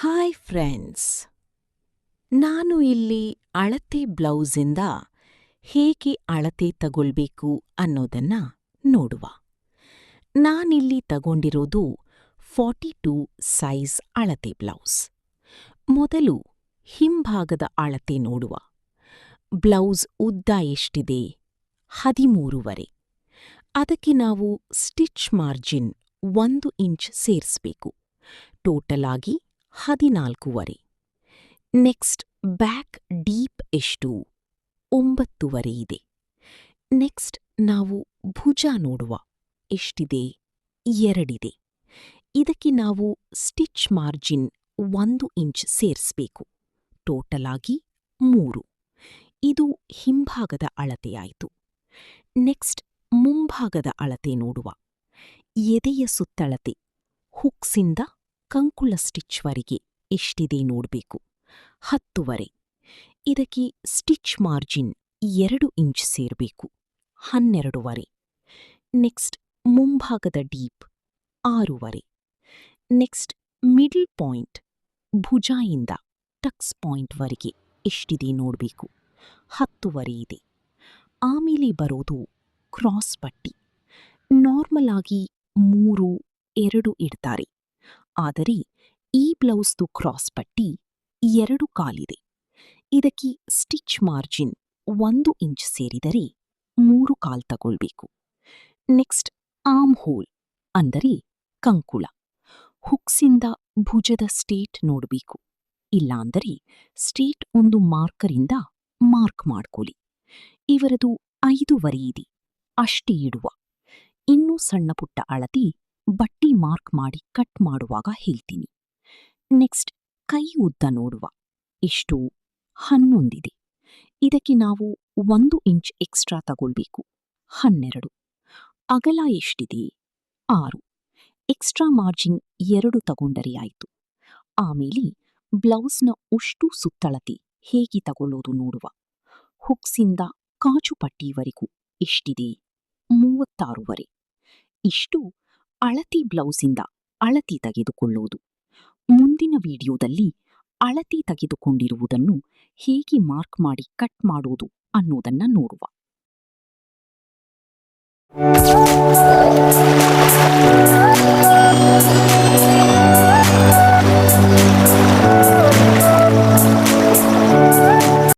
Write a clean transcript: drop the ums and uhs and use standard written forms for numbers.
Hi friends, ನಾನು ಇಲ್ಲಿ ಅಳತೆ ಬ್ಲೌಸಿಂದ ಹೇಗೆ ಅಳತೆ ತಗೊಳ್ಬೇಕು ಅನ್ನೋದನ್ನ ನೋಡುವ. ನಾನಿಲ್ಲಿ ತಗೊಂಡಿರೋದು 42 ಸೈಜ್ ಅಳತೆ ಬ್ಲೌಸ್. ಮೊದಲು ಹಿಂಭಾಗದ ಅಳತೆ ನೋಡುವ. ಬ್ಲೌಸ್ ಉದ್ದ ಎಷ್ಟಿದೆ? 13.5. ಅದಕ್ಕೆ ನಾವು ಸ್ಟಿಚ್ ಮಾರ್ಜಿನ್ 1 ಇಂಚ್ ಸೇರಿಸಬೇಕು. ಟೋಟಲ್ ಆಗಿ 14.5. ನೆಕ್ಸ್ಟ್ ಬ್ಯಾಕ್ ಡೀಪ್ ಎಷ್ಟು? 9.5 ಇದೆ. ನೆಕ್ಸ್ಟ್ ನಾವು ಭುಜ ನೋಡುವ. ಎಷ್ಟಿದೆ? 2 ಇದೆ. ಇದಕ್ಕೆ ನಾವು ಸ್ಟಿಚ್ ಮಾರ್ಜಿನ್ 1 ಇಂಚ್ ಸೇರಿಸಬೇಕು. ಟೋಟಲ್ ಆಗಿ 3. ಇದು ಹಿಂಭಾಗದ ಅಳತೆಯಾಯಿತು. ನೆಕ್ಸ್ಟ್ ಮುಂಭಾಗದ ಅಳತೆ ನೋಡುವ. ಎದೆಯ ಸುತ್ತಳತೆ ಹುಕ್ಸಿಂದ ಕಂಕುಳ ಸ್ಟಿಚ್ವರೆಗೆ ಎಷ್ಟಿದೆ ನೋಡಬೇಕು. 10.5. ಇದಕ್ಕೆ ಸ್ಟಿಚ್ ಮಾರ್ಜಿನ್ 2 ಇಂಚ್ ಸೇರಬೇಕು. 12.5. ನೆಕ್ಸ್ಟ್ ಮುಂಭಾಗದ ಡೀಪ್ 6.5. ನೆಕ್ಸ್ಟ್ ಮಿಡಲ್ ಪಾಯಿಂಟ್ ಭುಜಾಯಿಂದ ಟಕ್ಸ್ ಪಾಯಿಂಟ್ವರೆಗೆ ಎಷ್ಟಿದೆ ನೋಡಬೇಕು. 10.5 ಇದೆ. ಆಮೇಲೆ ಬರೋದು ಕ್ರಾಸ್ ಪಟ್ಟಿ. ನಾರ್ಮಲ್ ಆಗಿ 3, 2 ಇಡ್ತಾರೆ. ಆದರೆ ಈ ಬ್ಲೌಸ್ದು ಕ್ರಾಸ್ ಪಟ್ಟಿ 2 ಕಾಲಿದೆ. ಇದಕ್ಕೆ ಸ್ಟಿಚ್ ಮಾರ್ಜಿನ್ 1 ಇಂಚ್ ಸೇರಿದರೆ 3 ಕಾಲ್ ತಗೊಳ್ಬೇಕು. ನೆಕ್ಸ್ಟ್ ಆರ್ಮ್ ಹೋಲ್ ಅಂದರೆ ಕಂಕುಳ. ಹುಕ್ಸಿಂದ ಭುಜದ ಸ್ಟೇಟ್ ನೋಡಬೇಕು. ಇಲ್ಲಾಂದರೆ ಸ್ಟೇಟ್ ಒಂದು ಮಾರ್ಕರಿಂದ ಮಾರ್ಕ್ ಮಾಡ್ಕೊಳ್ಳಿ. ಇವರದು 5.5 ಇದೆ. ಅಷ್ಟೇ ಇಡುವ. ಇನ್ನೂ ಸಣ್ಣ ಪುಟ್ಟ ಅಳತಿ ಬಟ್ಟಿ ಮಾರ್ಕ್ ಮಾಡಿ ಕಟ್ ಮಾಡುವಾಗ ಹೇಳ್ತೀನಿ. ನೆಕ್ಸ್ಟ್ ಕೈ ಉದ್ದ ನೋಡುವ. ಎಷ್ಟು? 11 ಇದೆ. ಇದಕ್ಕೆ ನಾವು 1 ಇಂಚ್ ಎಕ್ಸ್ಟ್ರಾ ತಗೊಳ್ಬೇಕು. 12. ಅಗಲ ಎಷ್ಟಿದೆ? 6. ಎಕ್ಸ್ಟ್ರಾ ಮಾರ್ಜಿನ್ 2 ತಗೊಂಡರೆ ಆಯಿತು. ಆಮೇಲೆ ಬ್ಲೌಸ್ನ ಉಷ್ಟು ಸುತ್ತಳತೆ ಹೇಗೆ ತಗೊಳ್ಳೋದು ನೋಡುವ. ಹುಕ್ಸಿಂದ ಕಾಜು ಪಟ್ಟಿವರೆಗೂ ಎಷ್ಟಿದೆ? 36.5. ಇಷ್ಟು ಅಳತಿ ಬ್ಲೌಸಿಂದ ಅಳತಿ ತೆಗೆದುಕೊಳ್ಳೋದು. ಮುಂದಿನ ವಿಡಿಯೋದಲ್ಲಿ ಅಳತಿ ತೆಗೆದುಕೊಂಡಿರುವುದನ್ನು ಹೇಗೆ ಮಾರ್ಕ್ ಮಾಡಿ ಕಟ್ ಮಾಡೋದು ಅನ್ನೋದನ್ನ ನೋಡುವ.